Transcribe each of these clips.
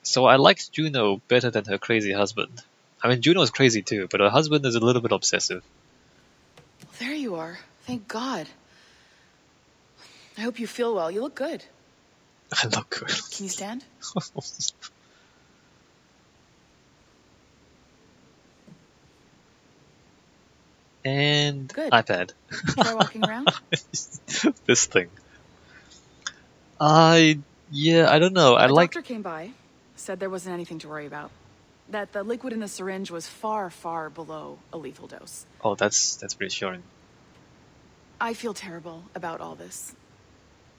So I liked Juno better than her crazy husband. I mean, Juno's crazy too, but her husband is a little bit obsessive. There you are. Thank God. I hope you feel well. You look good. I look good. Can you stand? And Good. iPad. Try walking around? This thing. Yeah, I don't know. A doctor came by, said there wasn't anything to worry about. That the liquid in the syringe was far, far below a lethal dose. Oh, that's reassuring. I feel terrible about all this.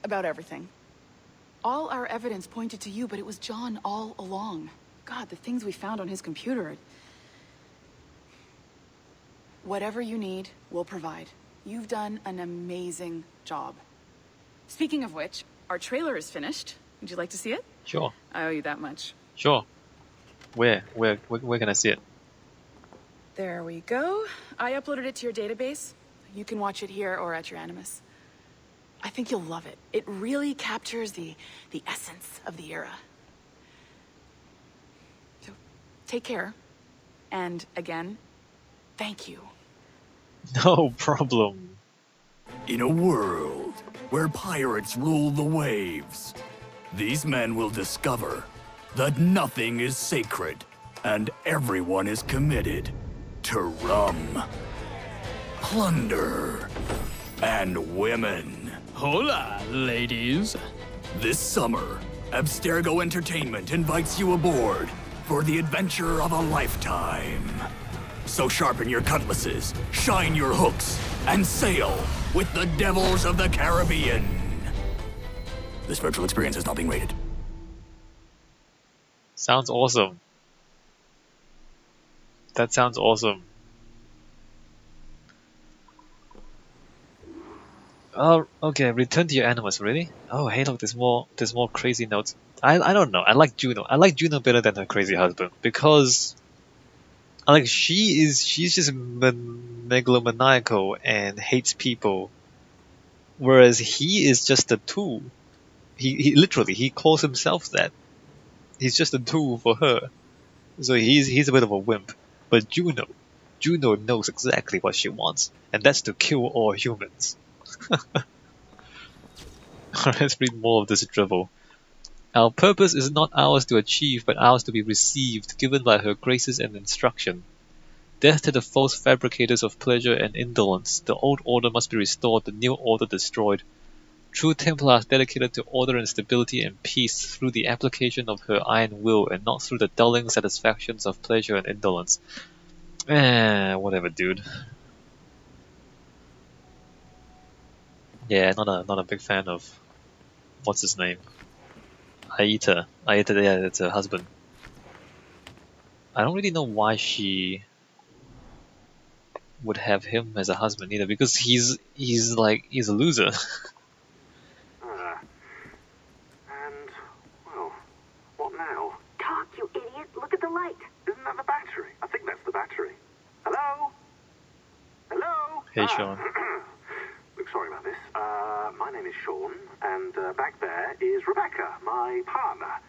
About everything. All our evidence pointed to you, but it was John all along. God, the things we found on his computer. Whatever you need, we'll provide. You've done an amazing job. Speaking of which, our trailer is finished. Would you like to see it? Sure. I owe you that much. Sure. Where can I see it? There we go. I uploaded it to your database. You can watch it here or at your Animus. I think you'll love it. It really captures the essence of the era. So, take care. And again, thank you. No problem. In a world where pirates rule the waves, these men will discover that nothing is sacred and everyone is committed to rum, plunder, and women. Hola, ladies. This summer, Abstergo Entertainment invites you aboard for the adventure of a lifetime. So sharpen your cutlasses, shine your hooks, and sail with the devils of the Caribbean. This virtual experience is not being rated. Sounds awesome. That sounds awesome. Oh, okay. Return to your animals, really? Oh, hey, look, there's more crazy notes. I don't know. I like Juno. I like Juno better than her crazy husband because, like, she's just megalomaniacal and hates people, whereas he is just a tool. He literally he calls himself that. He's just a tool for her. So he's a bit of a wimp. But Juno knows exactly what she wants, and that's to kill all humans. Let's read more of this drivel. Our purpose is not ours to achieve, but ours to be received, given by her graces and instruction. Death to the false fabricators of pleasure and indolence. The old order must be restored, the new order destroyed. True Templars dedicated to order and stability and peace through the application of her iron will, and not through the dulling satisfactions of pleasure and indolence. Whatever, dude. Yeah, not a big fan of what's his name? Aita, yeah, that's her husband. I don't really know why she would have him as a husband either, because he's a loser. And, well, what now? Talk, you idiot! Look at the light! Isn't that the battery? I think that's the battery. Hello? Hello? Hey, Sean. Look, sorry about this. My name is Sean, and back there is Rebecca, my partner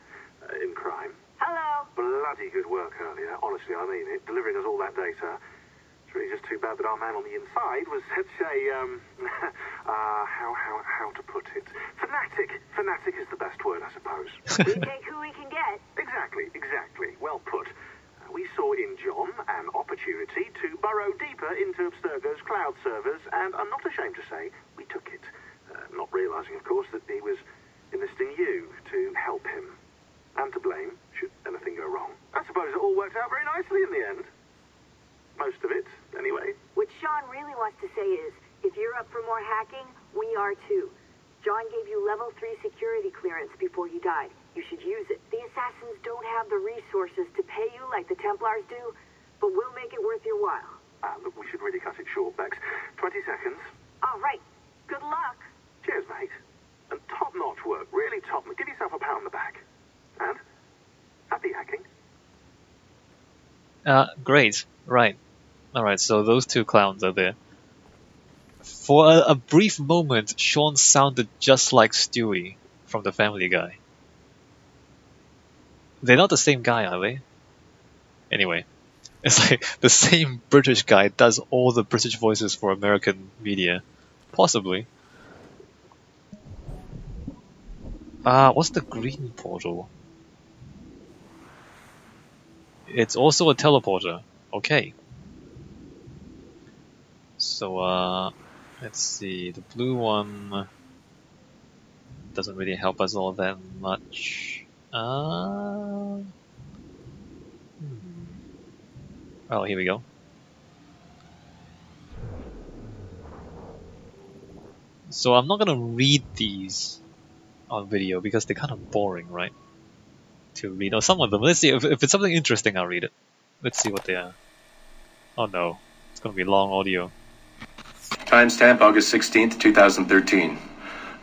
in crime. Hello. Bloody good work earlier. Honestly, I mean it. Delivering us all that data. It's really just too bad that our man on the inside was such a, how to put it? Fanatic. Fanatic is the best word, I suppose. We take who we can get. Exactly. Well put. We saw in John an opportunity to burrow deeper into Abstergo's cloud servers, and I'm not ashamed to say we took it. Not realizing, of course, that he was enlisting you to help him. And to blame, should anything go wrong. I suppose it all worked out very nicely in the end. Most of it, anyway. What Sean really wants to say is, if you're up for more hacking, we are too. John gave you level 3 security clearance before you died. You should use it. The assassins don't have the resources to pay you like the Templars do, but we'll make it worth your while. Look, we should really cut it short, Bex. 20 seconds. All right. Good luck. Cheers, mate. And top-notch work. Really top. Give yourself a pat on the back. And happy hacking. Great. Right. Alright, so those two clowns are there. For a brief moment, Sean sounded just like Stewie from the Family Guy. They're not the same guy, are they? Anyway, it's like the same British guy does all the British voices for American media. Possibly. What's the green portal? It's also a teleporter. Okay. So, let's see. The blue one doesn't really help us all that much. Oh, here we go. So I'm not gonna read these on video because they're kind of boring, right? To read, or some of them. Let's see, if it's something interesting, I'll read it. Let's see what they are. Oh no, it's gonna be long audio. Timestamp August 16th, 2013.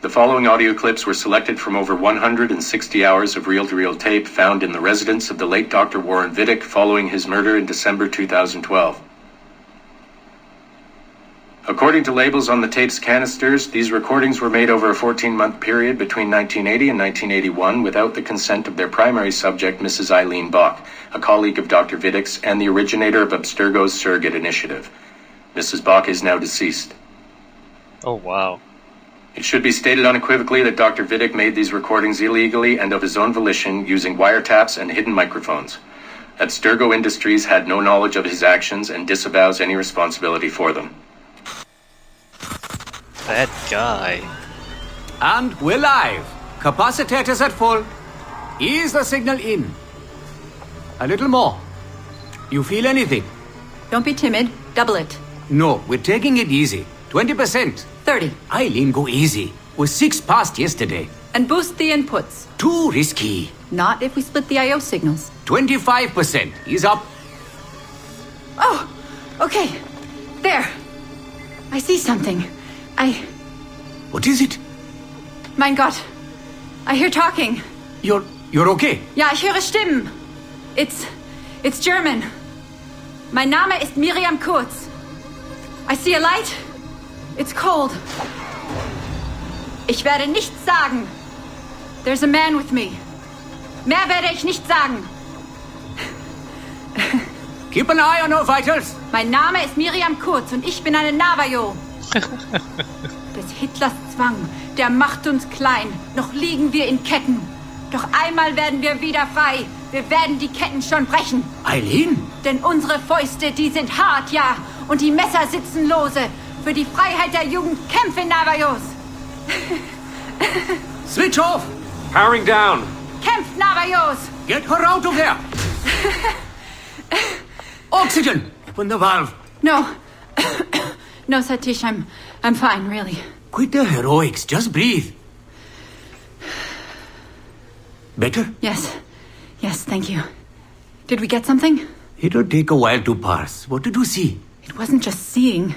The following audio clips were selected from over 160 hours of reel-to-reel tape found in the residence of the late Dr. Warren Vidic following his murder in December 2012. According to labels on the tape's canisters, these recordings were made over a 14-month period between 1980 and 1981 without the consent of their primary subject, Mrs. Aileen Bach, a colleague of Dr. Vidic's and the originator of Abstergo's surrogate initiative. Mrs. Bach is now deceased. Oh, wow. It should be stated unequivocally that Dr. Vidic made these recordings illegally and of his own volition using wiretaps and hidden microphones. Abstergo Industries had no knowledge of his actions and disavows any responsibility for them. That guy. And we're live. Capacitors at full. Ease the signal in. A little more. You feel anything? Don't be timid. Double it. No, we're taking it easy. 20%. 30. Aileen, go easy. We're 6 past yesterday. And boost the inputs. Too risky. Not if we split the I/O signals. 25%. Ease up. Oh, okay. There. I see something. What is it? Mein Gott. I hear talking. You're okay? Ja, ich höre Stimmen. It's German. Mein Name ist Miriam Kurz. I see a light. It's cold. Ich werde nichts sagen. There's a man with me. Mehr werde ich nicht sagen. Keep an eye on our vitals. Mein Name ist Miriam Kurz und ich bin eine Navajo. Des Hitlers Zwang, der macht uns klein. Noch liegen wir in Ketten. Doch einmal werden wir wieder frei. Wir werden die Ketten schon brechen. Aileen? Denn unsere Fäuste, die sind hart, ja. Und die Messer sitzen lose. Für die Freiheit der Jugend kämpfen Navajos. Switch off. Powering down. Kämpft Navajos. Get her out of there. Oxygen. Open the valve. No. No, Satish, I'm fine, really. Quit the heroics. Just breathe. Better? Yes, thank you. Did we get something? It'll take a while to parse. What did you see? It wasn't just seeing.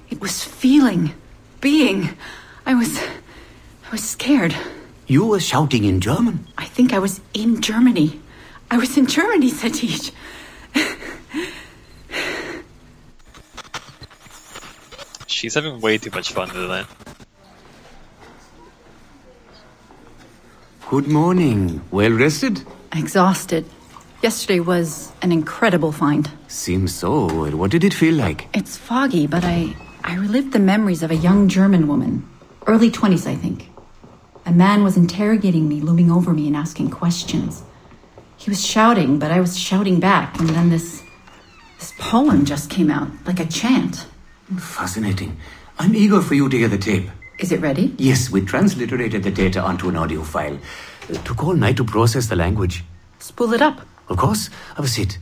It was feeling. Being. I was scared. You were shouting in German? I think I was in Germany. I was in Germany, Satish. She's having way too much fun with that. Good morning. Well rested? Exhausted. Yesterday was an incredible find. Seems so. What did it feel like? It's foggy, but I relived the memories of a young German woman. Early 20s, I think. A man was interrogating me, looming over me and asking questions. He was shouting, but I was shouting back, and then this poem just came out, like a chant. Fascinating. I'm eager for you to hear the tape. Is it ready? Yes, we transliterated the data onto an audio file. Took all night to process the language. Spool it up. Of course. Have a seat.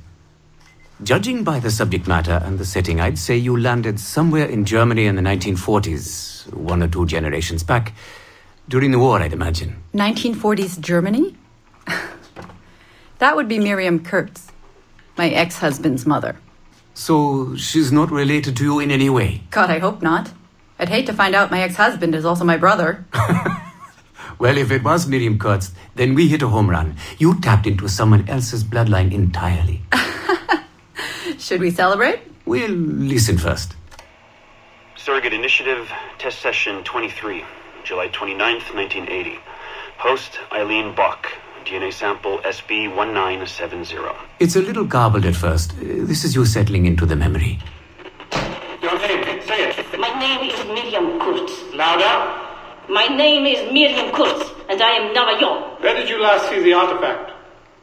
Judging by the subject matter and the setting, I'd say you landed somewhere in Germany in the 1940s, 1 or 2 generations back. During the war, I'd imagine. 1940s Germany? That would be Miriam Kurtz, my ex-husband's mother. So she's not related to you in any way? God, I hope not. I'd hate to find out my ex-husband is also my brother. Well, if it was Miriam Kurtz, then we hit a home run. You tapped into someone else's bloodline entirely. Should we celebrate? We'll listen first. Surrogate Initiative, Test Session 23, July 29th, 1980. Host, Aileen Bach. DNA sample SB1970. It's a little garbled at first. This is you settling into the memory. Your name, say it. My name is Miriam Kurtz. Louder. My name is Miriam Kurtz, and I am Navajo. Where did you last see the artifact?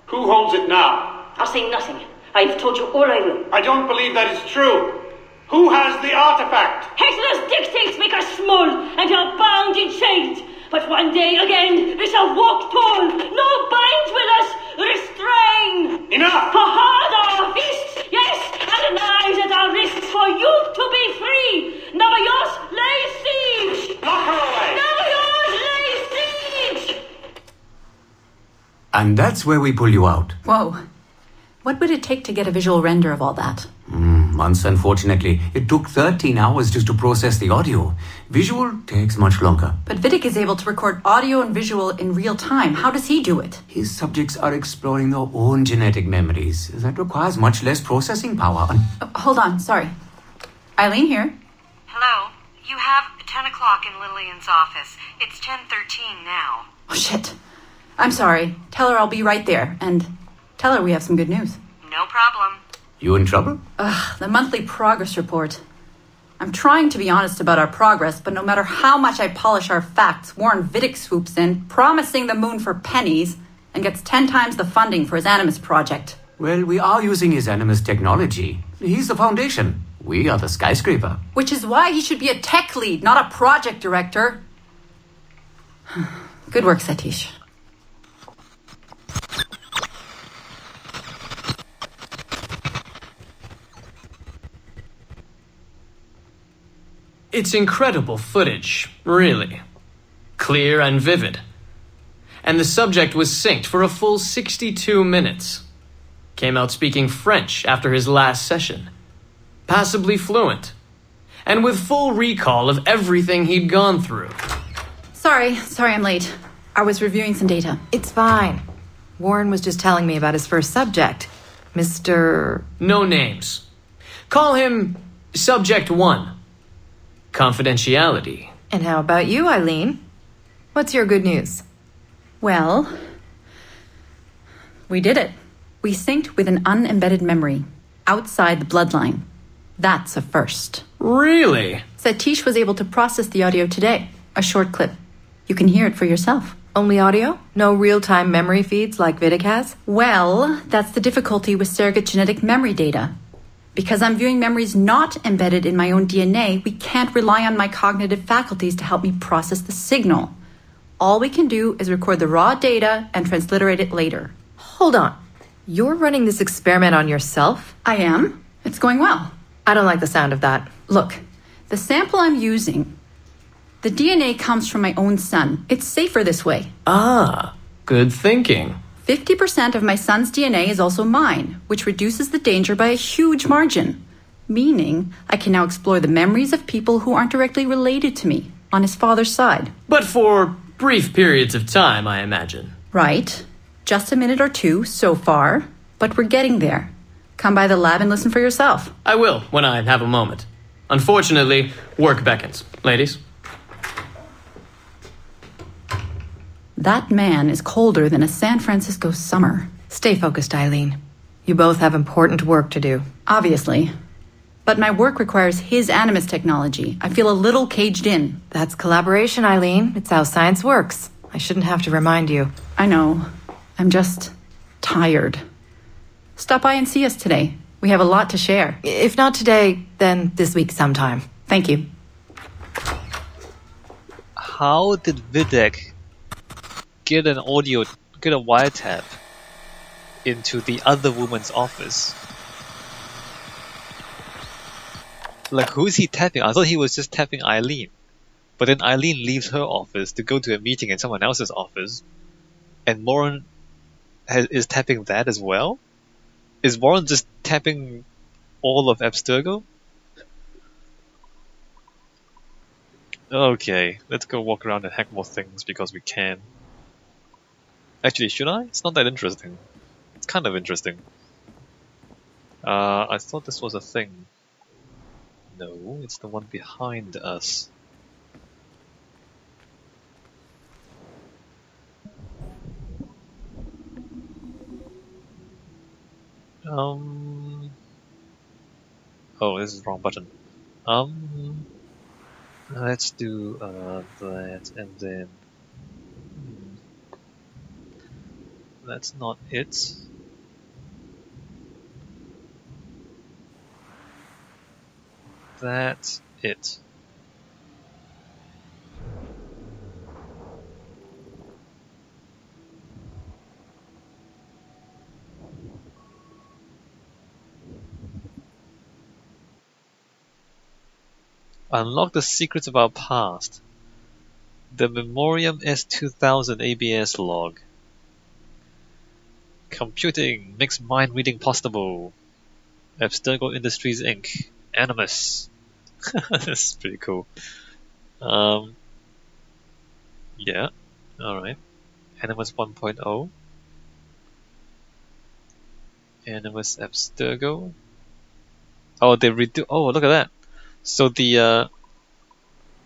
Who holds it now? I'll say nothing. I've told you all I will. I don't believe that is true. Who has the artifact? Hitler's dictates make us small, and are bound in chains. But one day again, we shall walk tall. No binds will us restrain. Enough! For hard our fists, yes, and knives at our wrists for you to be free. Navajos lay siege. Lock her away. Navajos lay siege. And that's where we pull you out. Whoa. What would it take to get a visual render of all that? Months, unfortunately. It took 13 hours just to process the audio. Visual takes much longer. But Vidic is able to record audio and visual in real time. How does he do it? His subjects are exploring their own genetic memories. That requires much less processing power. Hold on, sorry. Aileen here. Hello. You have 10 o'clock in Lillian's office. It's 10:13 now. Oh, shit. I'm sorry. Tell her I'll be right there. And tell her we have some good news. No problem. You in trouble? The monthly progress report. I'm trying to be honest about our progress, but no matter how much I polish our facts, Warren Vidic swoops in, promising the moon for pennies, and gets 10 times the funding for his Animus project. Well, we are using his Animus technology. He's the foundation. We are the skyscraper. Which is why he should be a tech lead, not a project director. Good work, Satish. It's incredible footage, really. Clear and vivid. And the subject was synced for a full 62 minutes. Came out speaking French after his last session. Passably fluent. And with full recall of everything he'd gone through. Sorry I'm late. I was reviewing some data. It's fine. Warren was just telling me about his first subject, Mr. No names. Call him Subject 1. Confidentiality. And how about you, Aileen? What's your good news? Well, we did it. We synced with an unembedded memory outside the bloodline. That's a first. Really? Satish was able to process the audio today. A short clip. You can hear it for yourself. Only audio? No real-time memory feeds like Vidic has? Well, that's the difficulty with surrogate genetic memory data. Because I'm viewing memories not embedded in my own DNA, we can't rely on my cognitive faculties to help me process the signal. All we can do is record the raw data and transliterate it later. Hold on. You're running this experiment on yourself? I am. It's going well. I don't like the sound of that. Look, the sample I'm using, the DNA comes from my own son. It's safer this way. Ah, good thinking. 50% of my son's DNA is also mine, which reduces the danger by a huge margin. Meaning, I can now explore the memories of people who aren't directly related to me on his father's side. But for brief periods of time, I imagine. Right. Just a minute or two so far, but we're getting there. Come by the lab and listen for yourself. I will, when I have a moment. Unfortunately, work beckons. Ladies? That man is colder than a San Francisco summer. Stay focused, Aileen. You both have important work to do. Obviously. But my work requires his Animus technology. I feel a little caged in. That's collaboration, Aileen. It's how science works. I shouldn't have to remind you. I know. I'm just tired. Stop by and see us today. We have a lot to share. If not today, then this week sometime. Thank you. How did Vidic get a wiretap into the other woman's office? Like, who's he tapping? I thought he was just tapping Aileen. But then Aileen leaves her office to go to a meeting in someone else's office. And Warren is tapping that as well? Is Warren just tapping all of Abstergo? Okay, let's go walk around and hack more things because we can. Actually, should I? It's not that interesting. It's kind of interesting. I thought this was a thing. No, it's the one behind us. Oh, this is the wrong button. Let's do that, and then that's not it. That's it. Unlock the secrets of our past. The Memoriam S2000 ABS log. Computing makes mind reading possible. Abstergo Industries Inc. Animus. This is pretty cool. Yeah. Alright. Animus 1.0. Animus Abstergo. Oh, they redo. Oh, look at that. So the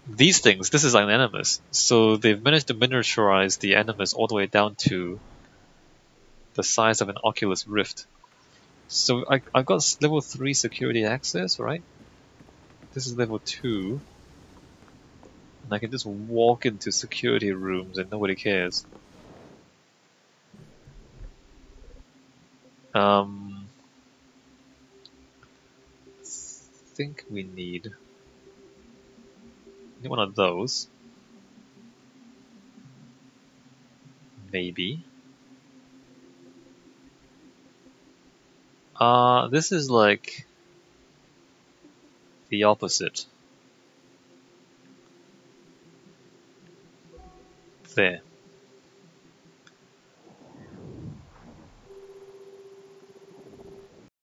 these things. This is an Animus. So they've managed to miniaturize the Animus all the way down to the size of an Oculus Rift. So I've got level 3 security access, right? This is level 2. And I can just walk into security rooms and nobody cares. Think we need one of those. Maybe. This is like the opposite. There.